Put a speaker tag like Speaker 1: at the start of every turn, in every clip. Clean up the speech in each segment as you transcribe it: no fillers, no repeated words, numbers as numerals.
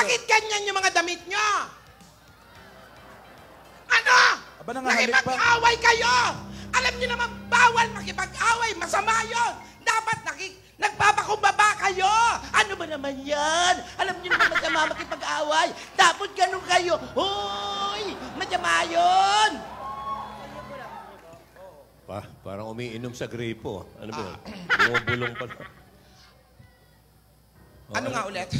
Speaker 1: Bakit ganyan yung mga damit nyo? Ano?
Speaker 2: Aba, nangahalip pa.
Speaker 1: Nakipag-away kayo! Alam nyo naman, bawal makipag-away. Masama yun. Dapat nagpapakumbaba kayo. Ano ba naman yan? Alam nyo naman masama makipag-away. Dapat ganun kayo. Hoy! Masama yun!
Speaker 3: Parang umiinom sa gripo. Ano ba yun? Bumubulong pa.
Speaker 1: Ano nga ulit?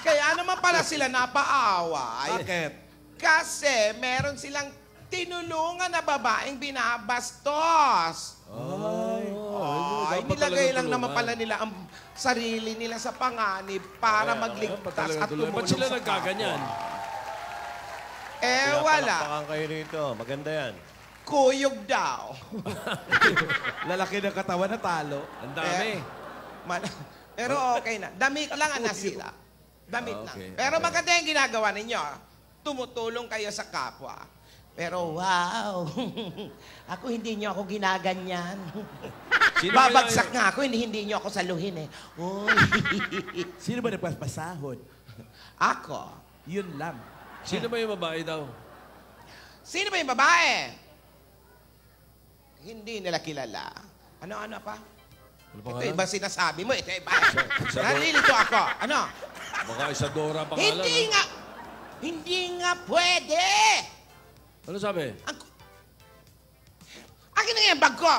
Speaker 1: Kaya naman pala sila napaaway.
Speaker 2: Bakit?
Speaker 1: Kasi meron silang tinulungan na babaeng binabastos. Ay, nilagay lang naman pala nila ang sarili nila sa panganib para magligtas at tumulong
Speaker 4: Ba't sila
Speaker 1: sa
Speaker 4: nagkaganyan?
Speaker 1: wala.
Speaker 3: Palakpakan kayo rito. Maganda yan.
Speaker 1: Kuyog daw.
Speaker 2: Lalaki ng katawan na talo.
Speaker 4: Ang dami.
Speaker 1: Pero okay na. Damit lang ang nasira. Damit lang.
Speaker 4: Okay,
Speaker 1: Pero maganda yung ginagawa ninyo. Tumutulong kayo sa kapwa. Pero wow, ako hindi nyo ako ginaganyan. Babagsak nga ako, hindi nyo ako saluhin eh. Uy.
Speaker 2: Sino ba nagpapasahod?
Speaker 1: Ako.
Speaker 2: Yun lang.
Speaker 4: Sino ba yung babae daw?
Speaker 1: Sino ba yung babae? Hindi nila kilala. Ano pa?
Speaker 4: Ano
Speaker 1: Ito
Speaker 4: pangalan?
Speaker 1: iba sinasabi mo, ito iba. Nalilito ako. Ano?
Speaker 4: Baka Isadora pangalan.
Speaker 1: Hindi nga pwede.
Speaker 4: Ano sabi?
Speaker 1: Akin na yung bag ko.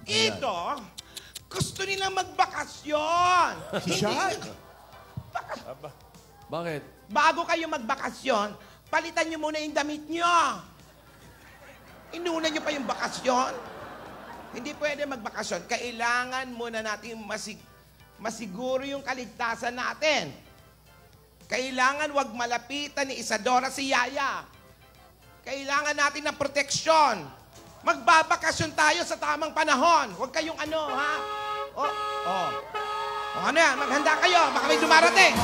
Speaker 1: Ito, gusto nilang magbakasyon.
Speaker 2: Si Shaq?
Speaker 4: Bakit?
Speaker 1: Bago kayo magbakasyon, palitan nyo muna yung damit nyo. Inuna nyo pa yung bakasyon. Hindi pwede magbakasyon. Kailangan muna natin masiguro yung kaligtasan natin. Kailangan wag malapitan ni Isadora si Yaya. Kailangan natin ng proteksyon. Magbabakasyon tayo sa tamang panahon. Huwag kayong ano, ha? O ano yan? Maghanda kayo. Baka may dumarating.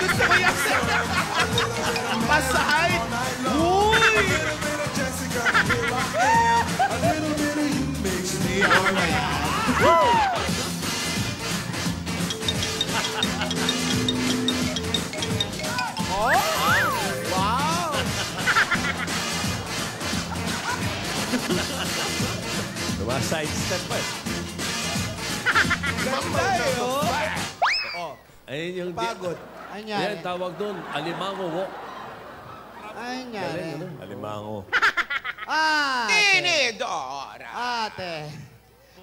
Speaker 1: Gusto ko yan. Masahid. Uy!
Speaker 3: Sidestep pa eh.
Speaker 2: Ganda eh, oh.
Speaker 3: Ayun yung...
Speaker 2: Pagod.
Speaker 4: Yan, tawag doon, alimango walk.
Speaker 5: Ay, nyari.
Speaker 3: Alimango.
Speaker 1: Tinidora.
Speaker 5: Ate,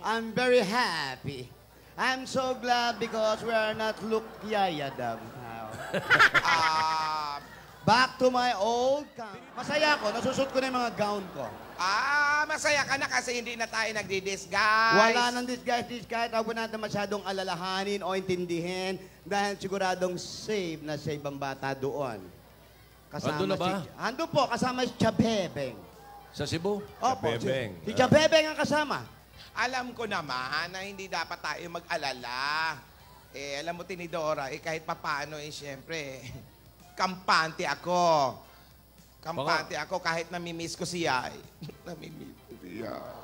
Speaker 5: I'm very happy. I'm so glad because we are not look yayadam now. Back to my old camp. Masaya ako, nasusot ko na yung mga gown ko.
Speaker 1: Masaya ka na kasi hindi na tayo nagdi-disguise.
Speaker 5: Wala nang disguise. Huwag mo natin masyadong alalahanin o intindihin dahil siguradong save ang bata doon.
Speaker 4: Andun na ba?
Speaker 5: Andun po, kasama si Chabebeng.
Speaker 4: Sa Cebu?
Speaker 5: Opo,
Speaker 3: Chabebeng.
Speaker 5: si Chabebeng ang kasama.
Speaker 1: Alam ko naman na hindi dapat tayo mag-alala. Alam mo, Tinidora, kahit papaano, siyempre, kampante ako. Kampante ako kahit namimiss ko si Yay. Namimiss ko si Yay.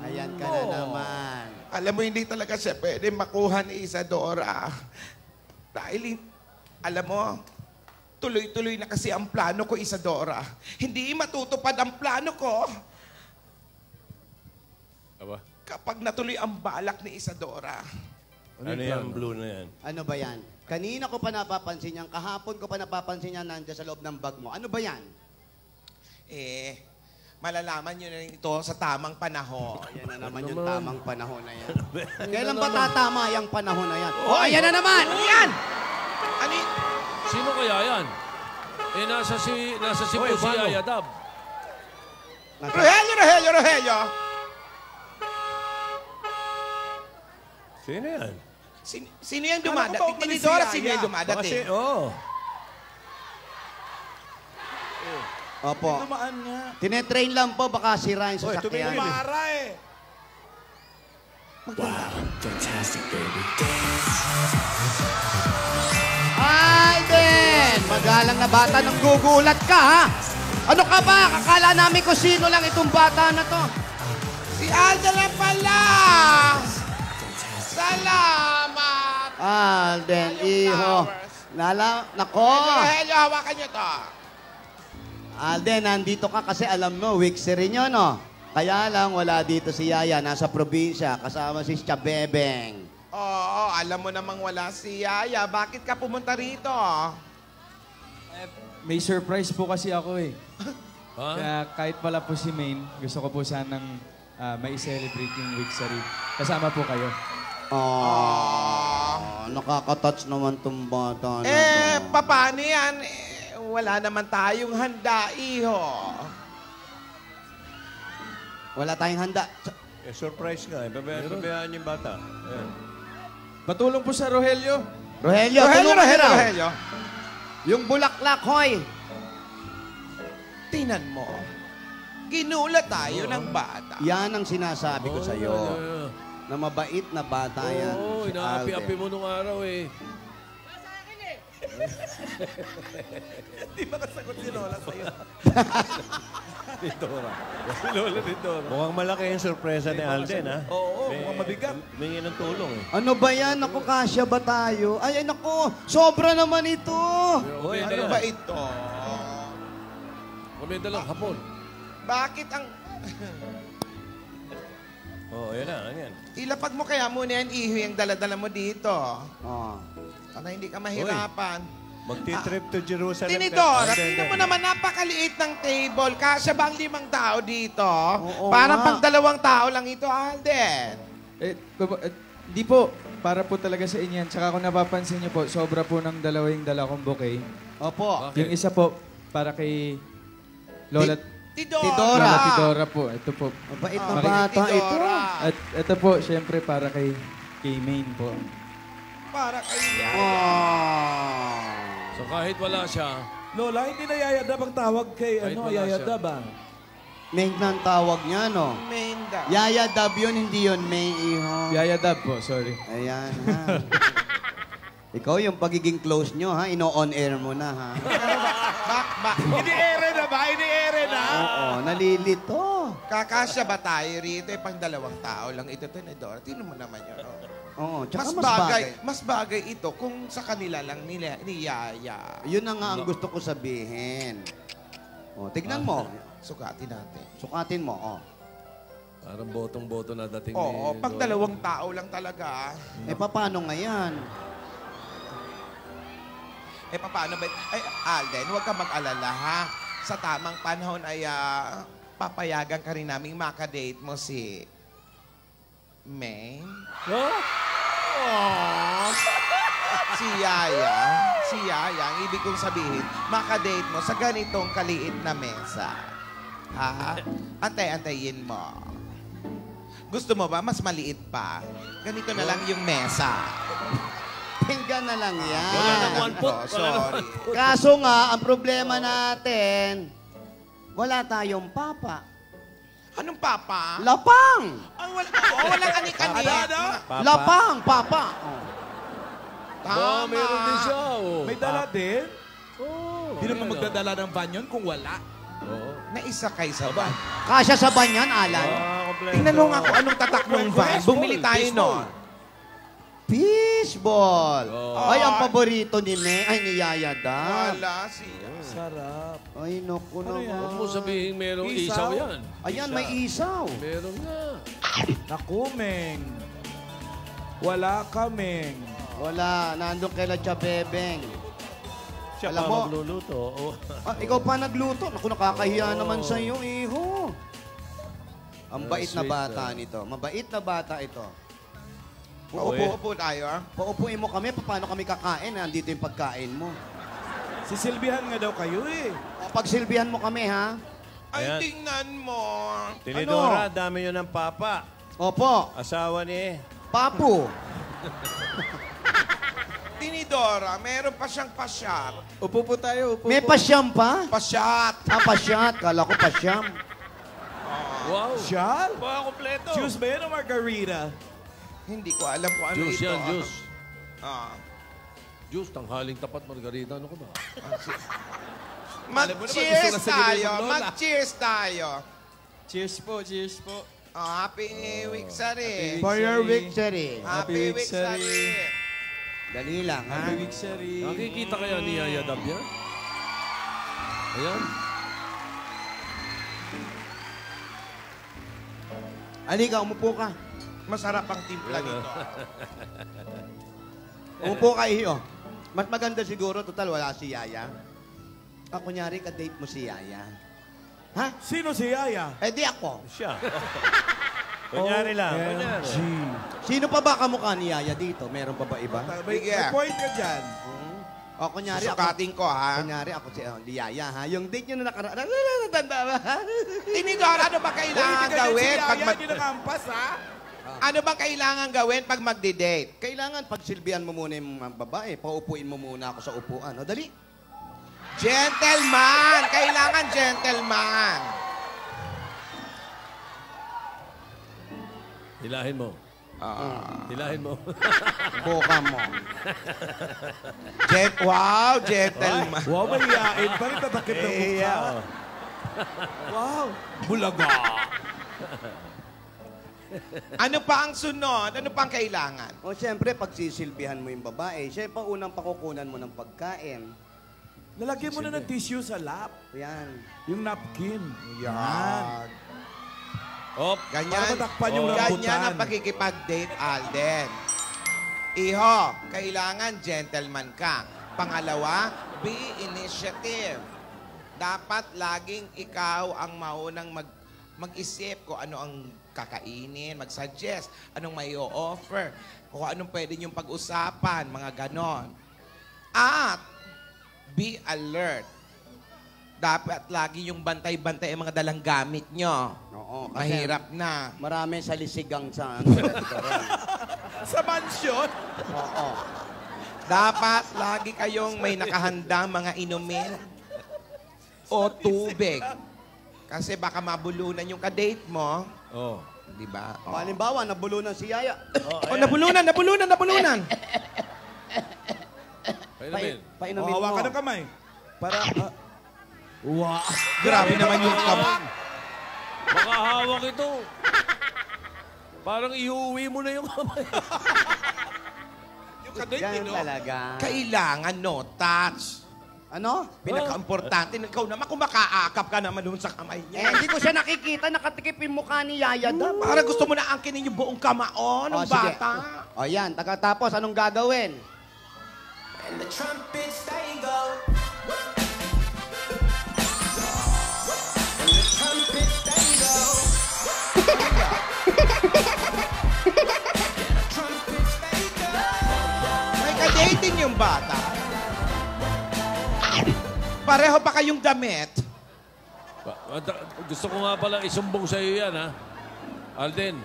Speaker 5: Ayan ka na naman.
Speaker 1: Alam mo, hindi talaga siya pwede makuha ni Isadora. Dahil, alam mo, tuloy-tuloy na kasi ang plano ko, Isadora. Hindi matutupad ang plano ko.
Speaker 3: Aba?
Speaker 1: Kapag natuloy ang balak ni Isadora.
Speaker 3: Ano yung blue na yan?
Speaker 5: Ano ba yan? Kanina ko pa napapansin yan. Kahapon ko pa napapansin yan nandiyan sa loob ng bag mo. Ano ba yan?
Speaker 1: Malalaman nyo na rin ito sa tamang panahon.
Speaker 5: Ayan na naman yung tamang panahon na yan. Kailan ba tatama yung panahon na yan? Oh, ayan na naman!
Speaker 1: Ano yan? Ano y-
Speaker 4: Sino kaya yan? Nasa Cebu si Yaya Dab.
Speaker 1: Rogelio!
Speaker 3: Sino yan?
Speaker 1: Sino yung dumadating? Tinidora, sino yung dumadating?
Speaker 5: Opo.
Speaker 2: Tumaan nga.
Speaker 5: Tinetrain lang po, baka sirain sa sakyan.
Speaker 2: Tumara eh.
Speaker 6: Wow, fantastic, baby.
Speaker 5: Ah! mamahalang na bata, nang gugulat ka, ha? Ano ka ba? Akala namin kung sino lang itong bata na to.
Speaker 1: Si Alden na pala! Salamat!
Speaker 5: Alden, iho. Nako.
Speaker 1: Rogelio, hawakan niyo to.
Speaker 5: Alden, nandito ka kasi alam mo, wiksi rin yun, no? Kaya lang, wala dito si Yaya. Nasa probinsya, kasama si Chabebeng.
Speaker 1: Oo, alam mo namang wala si Yaya. Bakit ka pumunta rito?
Speaker 6: May surprise po kasi ako eh.
Speaker 4: Ha?
Speaker 6: Kaya kahit pala po si Maine, gusto ko po sanang may celebrate yung Wixary. Kasama po kayo.
Speaker 5: Nakaka-touch naman tong bata na to.
Speaker 1: Paano yan? Wala naman tayong handa, iho.
Speaker 5: Wala tayong handa.
Speaker 3: Surprise nga. Babayaan yung bata. Ayan.
Speaker 6: Patulong po sa Rogelio.
Speaker 5: Rogelio, tulungan mo raw. Yung bulaklak, hoy.
Speaker 1: Tingnan mo. Ginula tayo ng bata.
Speaker 5: Yan ang sinasabi ko sa'yo. Na mabait na bata yan.
Speaker 4: Oo,
Speaker 5: si
Speaker 4: inaapi-api
Speaker 5: Alden.
Speaker 4: mo nung araw eh.
Speaker 2: Di ba kasagot si Lola sa'yo?
Speaker 4: Si Lola Dora.
Speaker 3: Mukhang malaki yung sorpresa ni Alden, ha?
Speaker 2: Oo, mukhang mabigat.
Speaker 3: Humingi ng tulong, eh.
Speaker 5: Ano ba yan? Naku, kasya ba tayo? Ay, naku, sobra naman ito.
Speaker 4: Uy,
Speaker 1: Ano ba ito?
Speaker 4: Kami dalang hapon.
Speaker 1: Bakit ang...
Speaker 3: Oo, yan.
Speaker 1: Ilapag mo kaya muna yan, iho, yung dala-dala mo dito.
Speaker 5: Oh.
Speaker 1: Para hindi ka mahirapan.
Speaker 3: Magti-trip to Jerusalem.
Speaker 1: Tinidora,
Speaker 3: Alden,
Speaker 1: tingnan mo naman, napakaliit ng table. Kasya ba ang 5 tao dito?
Speaker 5: Oo
Speaker 1: Parang
Speaker 5: nga.
Speaker 1: pang 2 tao lang ito, Alden.
Speaker 6: Di po, para po talaga sa inyo yan. Tsaka kung napapansin niyo po, sobra po ng dalawang dala kong bouquet.
Speaker 5: Opo.
Speaker 6: Yung isa po, para kay Lola
Speaker 1: Tidora.
Speaker 5: Tidora.
Speaker 6: Lola Tidora po. Ito po.
Speaker 5: Mabait na
Speaker 1: Ah,
Speaker 5: bata ito.
Speaker 1: Tidora.
Speaker 6: At ito po, syempre, para kay Maine po.
Speaker 1: Para kay
Speaker 5: Oh.
Speaker 4: So kahit wala siya,
Speaker 2: Lola, hindi na yayadab ang tawag kay
Speaker 4: Kahit
Speaker 2: ano,
Speaker 4: wala
Speaker 2: yayadab ah.
Speaker 5: Main na ang tawag niya, no?
Speaker 1: Menda.
Speaker 5: Yaya Dab yun, hindi yun Main, iho.
Speaker 6: Yaya Dab po, sorry.
Speaker 5: Ayan, ha. Ikaw yung pagiging close nyo, ha? Ino-on air mo na, ha?
Speaker 2: Ini-ere na ba? Ini-ere na!
Speaker 5: Oo, nalilito.
Speaker 1: Kakasya ba tayo rito? Pang 2 tao lang ito, Tinidora. Tingnan mo naman yun. Oh.
Speaker 5: Oo, tsaka
Speaker 1: Mas bagay ito kung sa kanila lang nila, ni Yaya.
Speaker 5: Yun na nga ang gusto ko sabihin. O, tignan mo.
Speaker 1: Sukatin natin.
Speaker 5: Sukatin mo, oh.
Speaker 4: parang botong-boto na dating
Speaker 1: Oo,
Speaker 4: ni
Speaker 1: pag
Speaker 4: Lola.
Speaker 1: 2 tao lang talaga.
Speaker 5: Eh, paano nga yan?
Speaker 1: Paano ba? Ay, Alden, huwag ka mag-alala, ha? Sa tamang panahon ay papayagan ka rin naming makadate mo si Maine. Si Yaya. Si Yaya, ang ibig kong sabihin, makadate mo sa ganitong kaliit na mesa. Ha? Antay-antayin mo. Gusto mo ba mas maliit pa? Ganito na lang yung mesa.
Speaker 5: Tingnan na lang yan.
Speaker 4: Wala nang 1 foot.
Speaker 1: Oh, sorry.
Speaker 5: Kaso nga, ang problema natin, wala tayong papa.
Speaker 1: Anong papa?
Speaker 5: Lapang!
Speaker 1: Ay, walang ani-kani.
Speaker 3: Papa.
Speaker 5: Lapang, papa. Oh.
Speaker 4: Oo, meron din siya. Oh.
Speaker 2: May dala din?
Speaker 4: Oo.
Speaker 2: Hindi naman
Speaker 4: Ayan,
Speaker 2: magdadala ng van yun kung wala.
Speaker 4: Oo.
Speaker 1: Naisakay sa van.
Speaker 5: Kasya sa banyan, Alan.
Speaker 3: Kompleto.
Speaker 1: Tingnan mo nga kung anong tatak ng van. Bumili tayo nun.
Speaker 5: Fishball.
Speaker 4: Oh.
Speaker 5: Ay, ang paborito ni Me, ay ni Yaya Dab.
Speaker 1: Wala siya.
Speaker 2: Sarap.
Speaker 5: Ay, naku naman.
Speaker 4: Huwag mo sabihin merong isaw
Speaker 2: Isaw?
Speaker 4: yan.
Speaker 5: Ayan, may isaw.
Speaker 4: Meron nga.
Speaker 2: Naku, Meng. Wala ka, Meng.
Speaker 5: Wala, nandun kay La Chabebeng.
Speaker 3: Siya
Speaker 5: Alam
Speaker 3: pa
Speaker 5: mo,
Speaker 3: magluluto. Oh.
Speaker 5: ikaw pa nagluto. Naku, nakakahiya naman sa iyo, iho. Ang bait na
Speaker 4: sweet,
Speaker 5: bata nito. Mabait na bata ito.
Speaker 1: Paupo-upo tayo, ah.
Speaker 5: Paupuin mo kami, paano kami kakain? Nandito yung pagkain mo.
Speaker 2: Sisilbihan nga daw kayo eh.
Speaker 5: Pagsilbihan mo kami, ha?
Speaker 1: Ay,
Speaker 3: Ayan.
Speaker 1: tingnan mo.
Speaker 3: Tinidora, dami yun ng papa.
Speaker 5: Opo,
Speaker 3: Asawa ni...
Speaker 5: Papu.
Speaker 1: Tinidora, meron pa siyang pasyat.
Speaker 6: Upo po tayo, upo
Speaker 5: May
Speaker 6: po.
Speaker 5: pasyam pa?
Speaker 1: Pasyat.
Speaker 5: Pasyat. Kala ko pasyam.
Speaker 4: Wow.
Speaker 2: Shal?
Speaker 3: Ba, kompleto.
Speaker 2: Juice ba yun o margarita?
Speaker 1: Hindi ko alam kung ano
Speaker 4: Juice
Speaker 1: ito.
Speaker 4: yan, juice.
Speaker 1: Ah.
Speaker 4: Diyos, tanghaling tapat, Margarita. Ano ka ba?
Speaker 1: Mag-cheers
Speaker 2: gusto na sa gilid
Speaker 1: tayo.
Speaker 2: ng lola.
Speaker 1: Mag-cheers tayo.
Speaker 6: Cheers po, cheers po.
Speaker 1: Oh, happy Wixari.
Speaker 6: Happy
Speaker 5: For your
Speaker 6: Victory.
Speaker 5: victory.
Speaker 1: Happy
Speaker 6: Happy
Speaker 1: Wixari.
Speaker 5: Dali lang, ha?
Speaker 6: Happy Victory.
Speaker 4: Nakikita kaya ni Yaya Dab yan? Ayan.
Speaker 5: Halika, umupo ka.
Speaker 1: Masarap ang timpla nito.
Speaker 5: Umupo ka, Iyo. Mas maganda siguro, total, wala si Yaya. Kunyari, ka-date mo si Yaya. Ha?
Speaker 2: Sino si Yaya?
Speaker 5: Eh, di ako.
Speaker 3: Siya. Kunyari lang.
Speaker 2: OMG.
Speaker 5: Sino pa ba kamukha ni Yaya dito? Meron pa ba iba?
Speaker 2: May
Speaker 1: Sige.
Speaker 2: point ka dyan.
Speaker 5: Kunyari ako.
Speaker 1: Susukatin ko, ha?
Speaker 5: Kunyari ako si Yaya, ha? Yung date nyo na nakaraan. Tanda ba?
Speaker 1: Tinidor, ano ba kailangan gawin pag mag...
Speaker 2: Hindi nakampas, ha?
Speaker 1: Ano bang kailangan gawin pag magdi-date?
Speaker 5: Kailangan pagsilbihan mo muna yung mga babae. Paupuin mo muna ako sa upuan. O, dali.
Speaker 1: Gentleman! Kailangan gentleman.
Speaker 4: Hilahin mo. Hilahin mo.
Speaker 5: Buka mo.
Speaker 1: Wow, gentleman.
Speaker 2: Wow, mahihain pa rin tatakip ng mukha. Wow. Bulaga.
Speaker 1: Ano pa ang sunod? Ano pa ang kailangan?
Speaker 5: O, siyempre, pagsisilbihan mo yung babae, siyempre, unang pakukunan mo ng pagkain.
Speaker 2: Lalagyan mo na ng tissue sa lap.
Speaker 5: Yan.
Speaker 2: Yung napkin. Yan.
Speaker 4: Op.
Speaker 2: Para
Speaker 1: Ganyan.
Speaker 2: matakpan yung
Speaker 1: Ganyan ang
Speaker 2: rambutan.
Speaker 1: pakikipag-date, Alden. Iho, kailangan gentleman ka. Pangalawa, be initiative. Dapat laging ikaw ang maunang mag-isip kung ano ang kakainin, mag-suggest, anong may offer, kung anong pwede niyong pag-usapan, mga ganon. At, be alert. Dapat lagi yung bantay-bantay ang mga dalang gamit nyo.
Speaker 5: Oo, kasi
Speaker 1: Mahirap na.
Speaker 5: marami sa lisigang sa
Speaker 2: Sa mansyon.
Speaker 5: Oo.
Speaker 1: Dapat lagi kayong may nakahanda mga inumin o tubig. Kasi baka mabulunan yung kadate mo.
Speaker 4: Oh.
Speaker 1: Di ba?
Speaker 5: O, halimbawa, nabulunan si Yaya.
Speaker 1: Oh, nabulunan!
Speaker 4: Painumin.
Speaker 5: Painumin mo.
Speaker 2: Hawakan ng kamay. Para, wow.
Speaker 1: Grabe naman yung kamay.
Speaker 4: Baka hawak ito. Parang iuwi mo na yung kamay.
Speaker 2: Yung kadate,
Speaker 5: Yan
Speaker 2: no?
Speaker 5: talaga.
Speaker 1: Kailangan no touch.
Speaker 5: Ano?
Speaker 1: Pinaka-importante, ikaw naman kung makaakap ka naman dun sa kamay
Speaker 5: Eh,
Speaker 1: niya.
Speaker 5: hindi ko siya nakikita. Nakatikip yung mukha ni Yaya daw.
Speaker 1: Para gusto mo na angkinin yung buong kamao ng
Speaker 5: O, sige.
Speaker 1: bata.
Speaker 5: O, yan. Tapos, anong gagawin?
Speaker 1: May ka-dating yung bata. Pareho pa kayong damit.
Speaker 4: Gusto ko nga pala isumbong sa iyo yan, ha? Alden.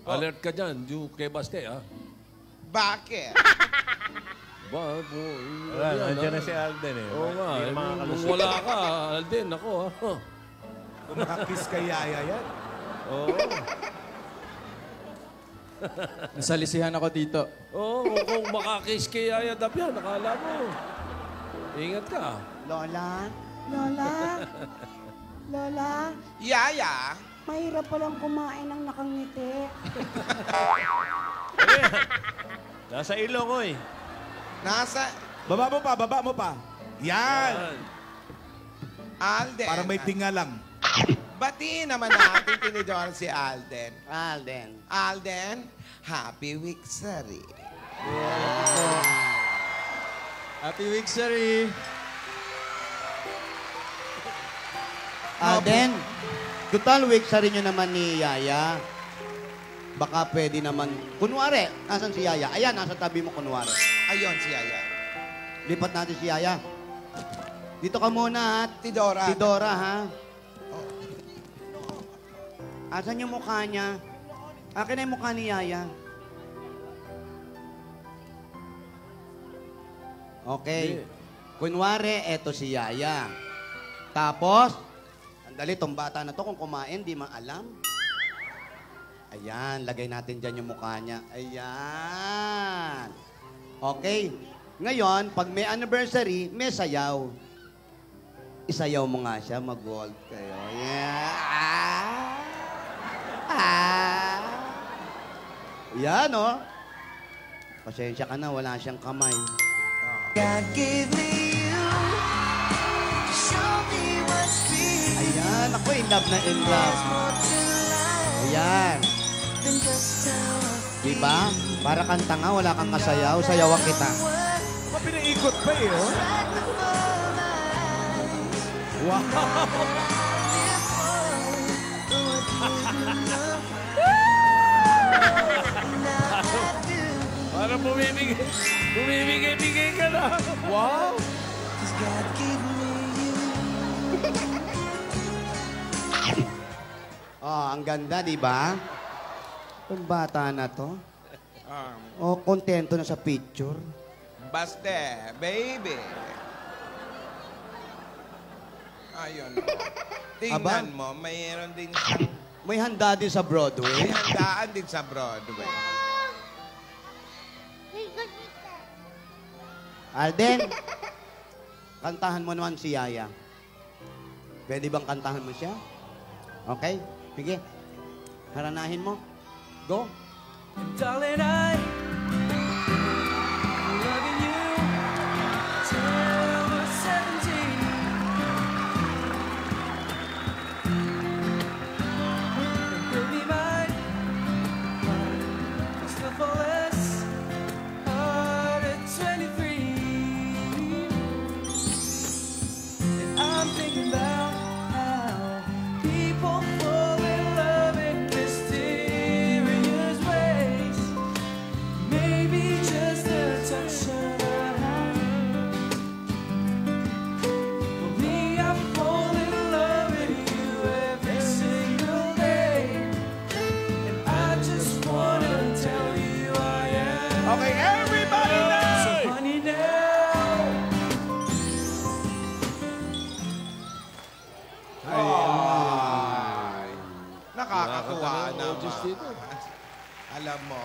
Speaker 4: Alert ka dyan, yung kay Baste, ha?
Speaker 1: Bakit?
Speaker 4: Ba,
Speaker 3: Wala, nandiyan na si Alden eh.
Speaker 4: Oo nga,
Speaker 3: Hindi na
Speaker 4: nung
Speaker 3: makakalusot.
Speaker 4: wala ka, Alden, ako, ha?
Speaker 2: Kung makakiss kay Yaya yan.
Speaker 4: Oo.
Speaker 6: Nasalisihan ako dito.
Speaker 4: Oo, kung makakiss kay Yaya Dab yan, nakala mo. Ingat ka.
Speaker 7: Lola? Lola? Lola?
Speaker 1: Yaya,
Speaker 7: Mahirap palang kumain ng nakangiti.
Speaker 3: Nasa ilong ko eh.
Speaker 1: nasa
Speaker 2: Baba mo pa. Yan.
Speaker 1: Alden.
Speaker 2: Para may tinga lang.
Speaker 1: Batiin naman natin tinidor si Alden.
Speaker 5: Alden.
Speaker 1: Alden, happy Wixari.
Speaker 6: Happy Victory!
Speaker 5: Alden, total week sa rin nyo naman ni Yaya. Baka pwede naman. Kunwari, nasan si Yaya? Ayan, nasa tabi mo kunwari.
Speaker 1: Ayun si Yaya.
Speaker 5: Lipat natin si Yaya. Dito ka muna, ha?
Speaker 1: Tidora.
Speaker 5: Tidora, ha? Asan yung mukha niya? Akin na yung mukha ni Yaya. Okay. Kunwari, eto si Yaya. Tapos, andali, tong bata na to, kung kumain, di maalam. Ayan, lagay natin dyan yung mukha niya. Ayan. Okay? Ngayon, pag may anniversary, may sayaw. Isayaw mo nga siya, mag-gold kayo. Yeah! Yan, oh. Pasensya ka na, wala siyang kamay. Ayan, ako in love na in love. Ayan. Diba? Para kang tanga, wala kang kasayaw, sayawan kita.
Speaker 2: Pinaikot pa eh, oh. Wow!
Speaker 4: Parang bumibigay ka na.
Speaker 2: Wow!
Speaker 5: Oh, ang ganda, di ba? Ang bata na to. Oh, kontento na sa picture.
Speaker 1: Baste, baby. Ayun. Tingnan mo, mayroon din siyang
Speaker 5: May handa din sa Broadway.
Speaker 1: may handaan din sa Broadway.
Speaker 5: Alden, kantahan mo naman si Yaya. Pwede bang kantahan mo siya? Okay? Sige. Haranahin mo. Go.
Speaker 6: Darling, I'm loving you till we're 17. And baby, my heart is still for less hard at 23. And I'm thinking about how people fall in love in mysterious ways. Maybe just a touch of a hand. For me, I fall in love with you every single day. And I just wanna tell you I am.
Speaker 1: Okay, everybody now!
Speaker 6: So honey now.
Speaker 1: Nakakatuwa naman. Alam mo,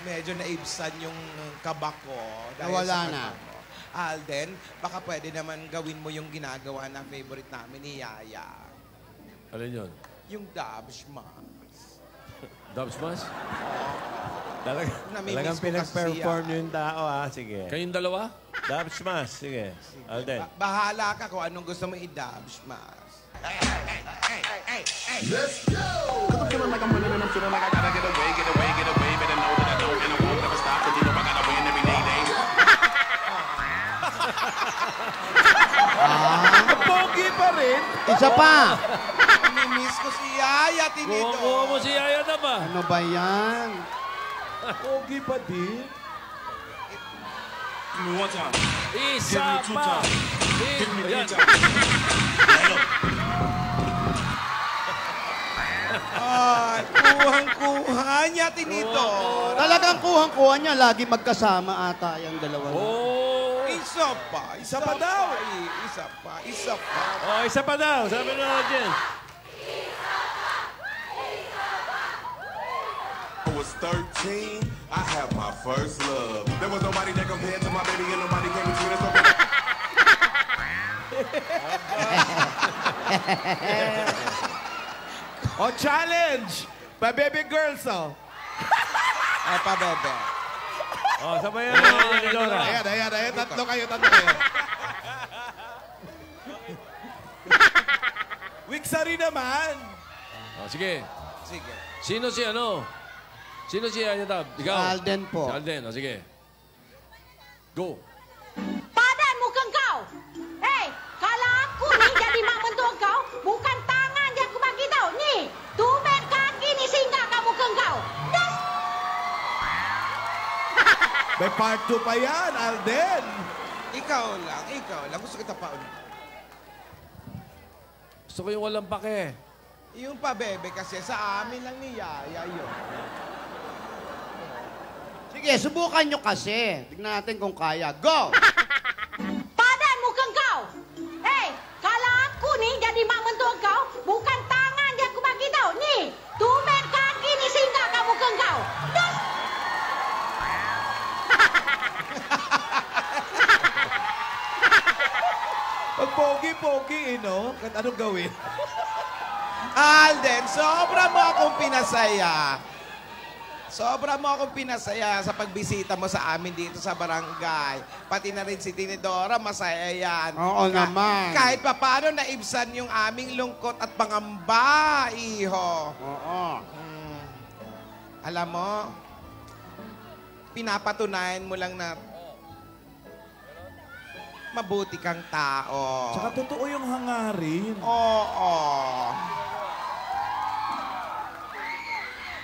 Speaker 1: medyo naibsan yung kaba ko. dahil
Speaker 5: Nawala
Speaker 1: sa
Speaker 5: na.
Speaker 1: kanta mo. Alden, baka pwede naman gawin mo yung ginagawa na favorite namin ni Yaya.
Speaker 4: Alin yun?
Speaker 1: Yung Dubs Moms.
Speaker 4: Dubs Mas?
Speaker 1: Namimiss
Speaker 3: Talagang
Speaker 1: ko kasi
Speaker 3: pinag-perform
Speaker 1: siya.
Speaker 3: yung tao, Sige.
Speaker 4: Kayong dalawa?
Speaker 3: Dub smash. Sige. Alden.
Speaker 1: Bahala ka kung anong gusto mo i-Dubs Moms.
Speaker 8: Feeling like I'm winning and I'm feeling like I gotta get away, get away, get away. Better know that I don't and I won't never stop. Cause you know I gotta win every day.
Speaker 2: Pogi pa rin!
Speaker 5: Isa pa!
Speaker 1: Namimiss ko si Yaya, Tinito.
Speaker 4: Kuha mo si Yaya na ba?
Speaker 5: Ano ba yan?
Speaker 2: Pogi pa din.
Speaker 8: Give me one time.
Speaker 4: Isa
Speaker 8: Give me two
Speaker 4: pa!
Speaker 8: times. Give me
Speaker 4: Ayan.
Speaker 8: three times.
Speaker 1: Ay, kuhang-kuha niya, Tinito.
Speaker 5: Talagang kuhang-kuha niya. Lagi magkasama ata yung dalawa.
Speaker 4: Oh!
Speaker 1: Isa pa. Isa
Speaker 2: pa daw.
Speaker 1: Isa pa. Isa pa.
Speaker 3: Oh, isa pa daw. Sabi na natin.
Speaker 8: I was 13, I had my first love. There was nobody that compared to my baby and nobody came between us.
Speaker 2: Oh, challenge! Pa baby girls, oh.
Speaker 1: Ay, pabebe.
Speaker 3: Oh, sabayan mo, Dora.
Speaker 2: Ayan. Tatlo kayo. Wixari naman.
Speaker 4: Oh, sige.
Speaker 1: Sige.
Speaker 4: Sino si ano? Sino si Yaya Dab? Ikaw?
Speaker 5: Si Alden po.
Speaker 4: Si Alden. Oh, sige. Go.
Speaker 7: Padan mukhang kau. Hei, kalau aku ni jadi mak mentua kau, bukan tangan yang aku bagi tau. Ni, tumit kaki ni singgah kat muka kau. Das.
Speaker 2: May part 2 pa yan, Alden.
Speaker 1: Ikaw lang. Gusto kita pa ulit.
Speaker 4: Gusto ko yung walang pake.
Speaker 1: Yung pabebe kasi sa amin lang ni Yaya yun.
Speaker 5: Sige, subukan nyo kasi. Tignan natin kung kaya. Go!
Speaker 7: Padan mukhang kau. Hei, kalau aku ni jadi mak mentua kau, bukan tangan yang aku bagi tau. Ni, tumit kaki ni singgah kat muka kau. Das.
Speaker 2: pogi-pogi, no? Kahit anong gawin.
Speaker 1: Alden, sobra mo akong pinasaya. Sobra mo akong pinasaya sa pagbisita mo sa amin dito sa barangay. Pati na rin si Tinidora, masaya yan.
Speaker 5: Oo naman.
Speaker 1: Kahit pa paano naibsan yung aming lungkot at pangamba, iho.
Speaker 5: Oo.
Speaker 1: Alam mo, pinapatunayan mo lang na mabuti kang tao.
Speaker 2: Tsaka totoo yung hangarin.
Speaker 1: Oo.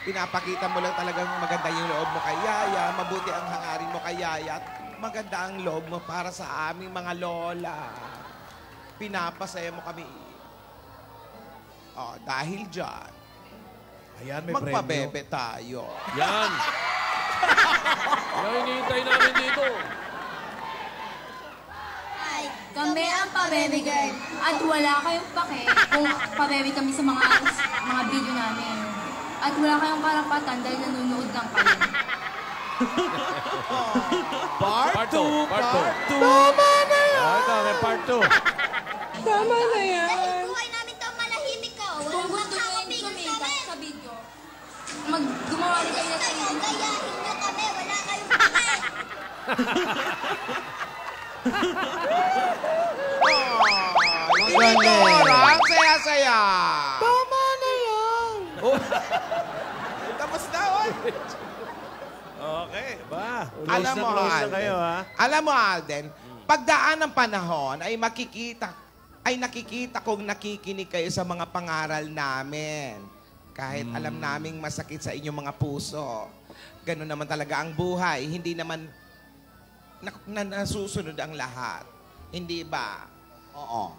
Speaker 1: Pinapakita mo lang talagang maganda yung loob mo kay Yaya, mabuti ang hangarin mo kay Yaya, at maganda ang loob mo para sa aming mga lola. Pinapasaya mo kami. Oh, dahil dyan,
Speaker 2: Ayan, may
Speaker 1: magpabebe tayo.
Speaker 4: Yan. Yan hinihintay namin dito.
Speaker 9: Ay, kami ang pabebe girl. At wala kayong pake kung pabebe kami sa mga video namin. At wala kayong karapatan dahil nanonood lang kayo.
Speaker 4: Part 2. Part 2.
Speaker 1: Tama na yan!
Speaker 4: Ito, may part 2.
Speaker 1: Tama na yan!
Speaker 9: Dahil buhay namin ito malahimik ko. Kung gusto nyo yung sumikat sa video, gumawa rin kayo na sa video. Gayahin nyo kami, wala kayong pake.
Speaker 1: Tinidora, ang saya-saya! Tama na yan!
Speaker 2: Tapos na, oy!
Speaker 3: Okay, ba?
Speaker 1: Alam mo,
Speaker 3: Close na
Speaker 1: Alden.
Speaker 3: kayo, ha?
Speaker 1: Alam mo, Alden, pagdaan ng panahon ay nakikita kong nakikinig kayo sa mga pangaral namin. Kahit alam naming masakit sa inyong mga puso. Ganun naman talaga ang buhay. Hindi naman nasusunod ang lahat. Hindi ba?
Speaker 5: Oo.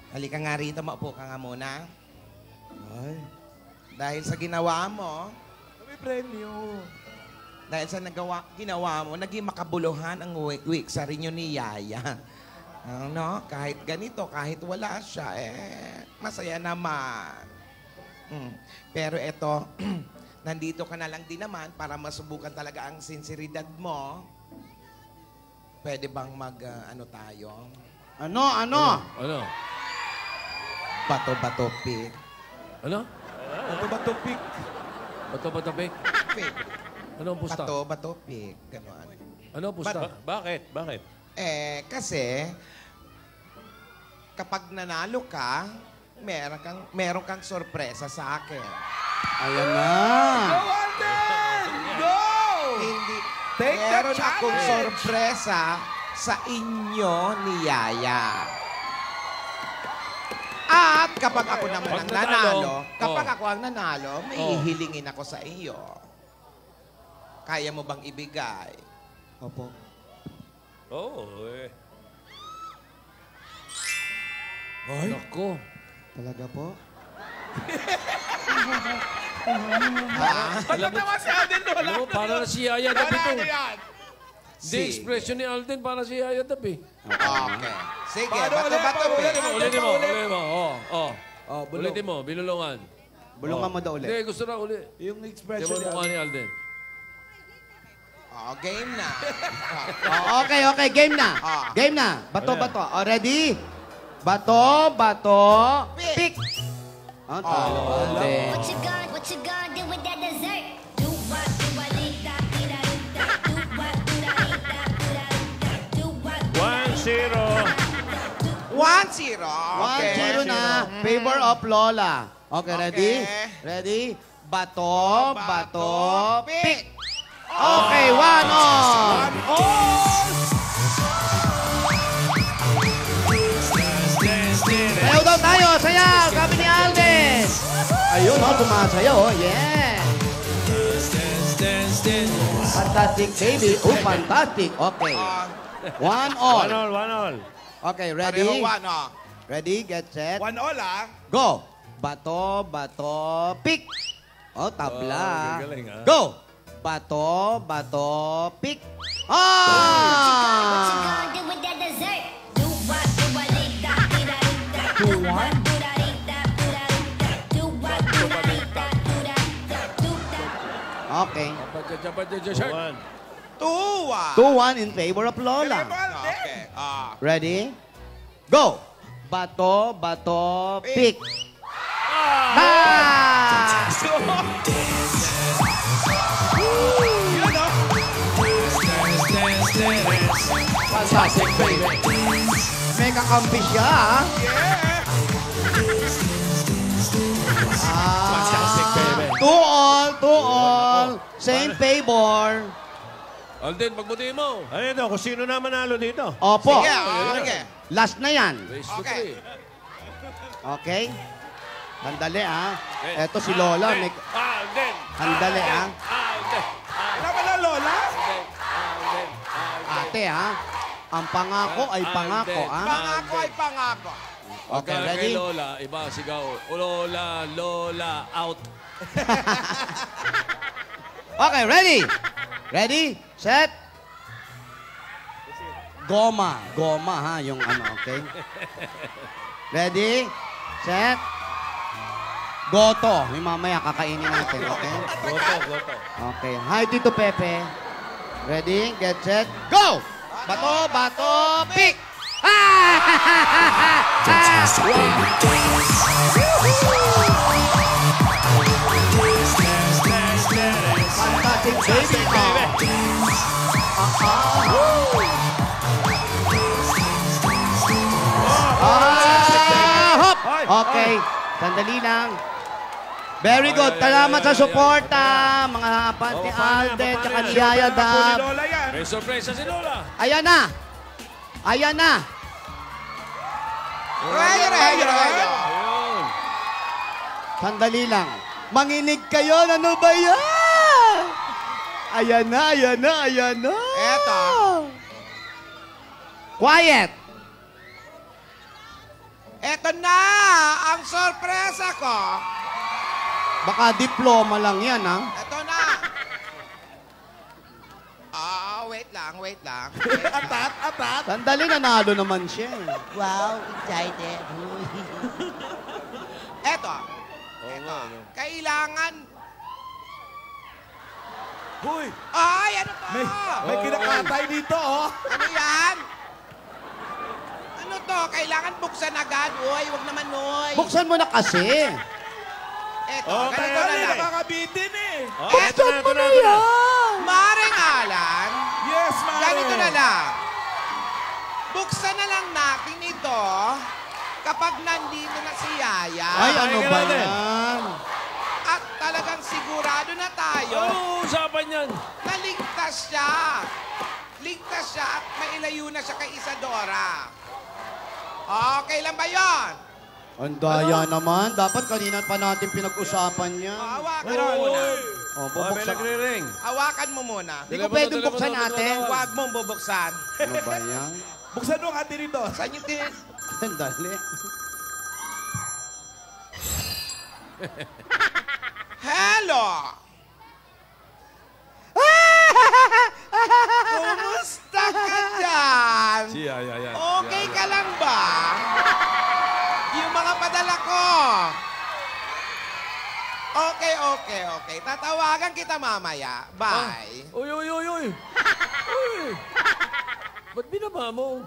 Speaker 1: Halika nga rito, maupo ka nga muna.
Speaker 2: Ay,
Speaker 1: Dahil sa ginawa mo,
Speaker 2: may premyo.
Speaker 1: dahil sa ginawa mo, naging makabuluhan ang wik sa rinyo ni Yaya. Ano? Kahit ganito, kahit wala siya, masaya naman. Pero eto, nandito ka na lang din naman para masubukan talaga ang sinseridad mo. Pwede bang ano tayo?
Speaker 5: Ano?
Speaker 4: Ano?
Speaker 1: Bato-bato pick.
Speaker 4: Ano?
Speaker 2: Ano ba itong pick?
Speaker 4: Bato-bato pick?
Speaker 1: Pick.
Speaker 4: Ano ang pusta?
Speaker 1: Bato-bato pick. Ganon.
Speaker 4: Ano ang pusta?
Speaker 3: Bakit? Bakit?
Speaker 1: Kasi, kapag nanalo ka, meron kang sorpresa sa akin.
Speaker 5: Ayan na.
Speaker 2: Go!
Speaker 1: Hindi.
Speaker 2: Take the
Speaker 1: Meron akong
Speaker 2: challenge!
Speaker 1: sorpresa sa inyo ni Yaya. At kapag ako naman
Speaker 4: Pag
Speaker 1: ang
Speaker 4: nanalo,
Speaker 1: kapag ako ang nanalo, may hihilingin ako sa iyo. Kaya mo bang ibigay?
Speaker 5: Opo.
Speaker 2: Ay,
Speaker 4: Nako.
Speaker 5: Talaga po?
Speaker 2: ba't naman si Alden doon?
Speaker 4: Alam mo, para na si Yaya Dab ito.
Speaker 2: yan?
Speaker 4: Di expression ni Alden para si Yaya Dab eh.
Speaker 1: Okay. Sige,
Speaker 2: Paano
Speaker 1: bato-bato
Speaker 2: ulit?
Speaker 1: pick.
Speaker 4: Ulitin mo.
Speaker 2: Oh, bulong.
Speaker 4: Ulitin mo, binulungan.
Speaker 5: Bulungan mo daw ulit.
Speaker 4: Hindi, gusto na uli.
Speaker 2: Yung
Speaker 4: Hindi
Speaker 2: expression
Speaker 4: mo mukha ni Alden.
Speaker 1: Game na.
Speaker 5: Okay, game na.
Speaker 1: Ah.
Speaker 5: Game na. Bato. Oh, ready? Bato, pick. Ang talo. Alden.
Speaker 9: What you gonna do with that dessert? Do what, do what, da, da, da, da. Do what, do da, da, da, da. Do what,
Speaker 3: 1-0.
Speaker 1: 1-0.
Speaker 5: 1-0 na. Favor of Lola. Okay, ready?
Speaker 1: Okay.
Speaker 5: Ready? Bato, pick. Okay, 1 on. Sayaw daw tayo, sayaw. Kami ni Alden. Ayun, sumasayaw. Yeah. Fantastic, baby. Oh, fantastic. Okay. 1 all.
Speaker 3: 1-1.
Speaker 5: Okay, ready?
Speaker 1: Pareho 1,
Speaker 5: Ready, get set.
Speaker 2: 1-1 ah.
Speaker 5: Go! Bato, pick! Oh, tabla.
Speaker 3: gagaling, ah.
Speaker 5: Go! Bato, pick! Ah!
Speaker 9: do with that dessert? Do what, do what, da, da, da, da. Do what, do da, da, da, da. Do what, do da, da, da, da. Do that.
Speaker 5: Okay.
Speaker 4: Shirt.
Speaker 1: 2-1.
Speaker 5: 2-1 in favor of Lola.
Speaker 1: No, Okay.
Speaker 5: Ready? Go! Bato, bato, pick. Ah!
Speaker 4: Fantastic, baby.
Speaker 5: May kakampi siya, ha?
Speaker 4: Fantastic, baby.
Speaker 5: Two all. Same favor.
Speaker 4: Alden, pagbuti mo.
Speaker 3: Ano ito? Kung sino na manalo dito?
Speaker 5: Opo.
Speaker 1: Sige, sige.
Speaker 5: Last na yan.
Speaker 4: Race to
Speaker 1: Okay.
Speaker 4: 3.
Speaker 5: Okay? Handali, ha? Eto si Lola. May...
Speaker 4: Alden!
Speaker 5: Handali, ha?
Speaker 4: Alden!
Speaker 2: Wala ba na, Lola?
Speaker 4: Alden!
Speaker 5: Ate, ha? Ang pangako ay pangako, ha?
Speaker 1: Pangako ay pangako.
Speaker 5: Okay,
Speaker 4: Kay
Speaker 5: ready?
Speaker 4: Lola, iba sigaw. Lola, Lola, out.
Speaker 5: Okay, ready? Ready? Set? Goma. Goma, ha? Yung ano, okay? Ready? Set? Goto. May mamaya kakainin natin, okay?
Speaker 3: Goto.
Speaker 5: Okay. Hi, Tito Pepe. Ready? Get set. Go! Bato, bato, pick! Fantastic baby. Hop! Okay. Sandali lang. Very good. Salamat sa suporta, mga hapan ni Alden, tsaka ni Yaya
Speaker 2: Ako ni
Speaker 5: Dab.
Speaker 2: Lola yan.
Speaker 4: May sorpresa si Lola.
Speaker 5: Ayan na. Ayan na.
Speaker 1: Rayo.
Speaker 4: Ayun.
Speaker 5: Sandali lang. Manginig kayo. Ano ba yan? Ayan na.
Speaker 1: Eto.
Speaker 5: Quiet.
Speaker 1: Eto na ang sorpresa ko.
Speaker 5: Baka diploma lang yan, ha?
Speaker 1: Eto na. Wait lang.
Speaker 2: Atat.
Speaker 5: Sandali, nanalo naman siya.
Speaker 1: Wow, excited. Eto. Kailangan...
Speaker 2: Huy,
Speaker 1: Ay, ano to?
Speaker 2: may kinakatay dito, oh.
Speaker 1: Ano yan? Ano to? Kailangan buksan agad. Uy, wag naman, uy.
Speaker 5: Buksan mo na kasi.
Speaker 1: Eto,
Speaker 2: Oh,
Speaker 1: ganito
Speaker 2: kaya
Speaker 1: na
Speaker 2: rin,
Speaker 1: lang.
Speaker 2: nakakabitin eh.
Speaker 5: Buksan mo na yan.
Speaker 1: Maring Alan,
Speaker 2: Yes, Mare.
Speaker 1: ganito na lang. Buksan na lang natin ito kapag nandito na si Yaya.
Speaker 5: Ay, ano ba
Speaker 4: natin.
Speaker 5: yan?
Speaker 1: At talagang sigurado na tayo
Speaker 4: Ano usapan yan?
Speaker 1: na ligtas siya. Ligtas siya at mailayo na siya kay Isadora. Okay lang ba yun?
Speaker 5: Ang daya naman. Dapat kanina pa natin pinag-usapan yan.
Speaker 1: Hawakan mo muna.
Speaker 5: Oh,
Speaker 3: May
Speaker 5: bubuksan.
Speaker 3: nagre-ring.
Speaker 1: Hawakan mo muna.
Speaker 5: Hindi ko pwedeng buksan, ate.
Speaker 1: Huwag mong bubuksan.
Speaker 5: Ano ba yan?
Speaker 2: Buksan mo ang ate rito.
Speaker 1: Saan yung tin?
Speaker 5: Sandali.
Speaker 1: Hello! Kumusta ka dyan?
Speaker 4: Si Yaya yan.
Speaker 1: Okay ka lang ba? Yung mga padala ko. Okay. Tatawagan kita mamaya. Bye.
Speaker 4: Uy. Uy. Ba't binaba mo?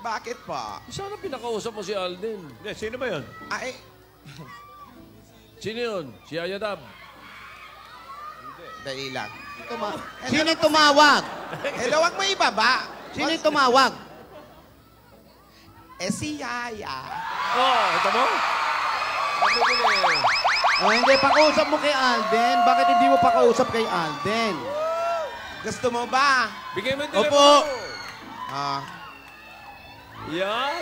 Speaker 1: Bakit po?
Speaker 4: Sana pinakausap mo si Alden.
Speaker 3: Hindi, sino ba yun?
Speaker 1: Ay,
Speaker 4: Sino yun? Si Yaya Dab.
Speaker 1: dali lang.
Speaker 5: Sino yung tumawag?
Speaker 1: Hello, wag mo ibaba.
Speaker 5: Sino yung tumawag?
Speaker 1: Si Yaya.
Speaker 4: Oh, ito mo?
Speaker 5: Oh, hindi, pakausap mo kay Alden. Bakit hindi mo pakausap kay Alden?
Speaker 1: Gusto mo ba?
Speaker 4: Bigay mo yung
Speaker 1: Opo.
Speaker 4: telepono.
Speaker 1: Ah.
Speaker 4: Yan.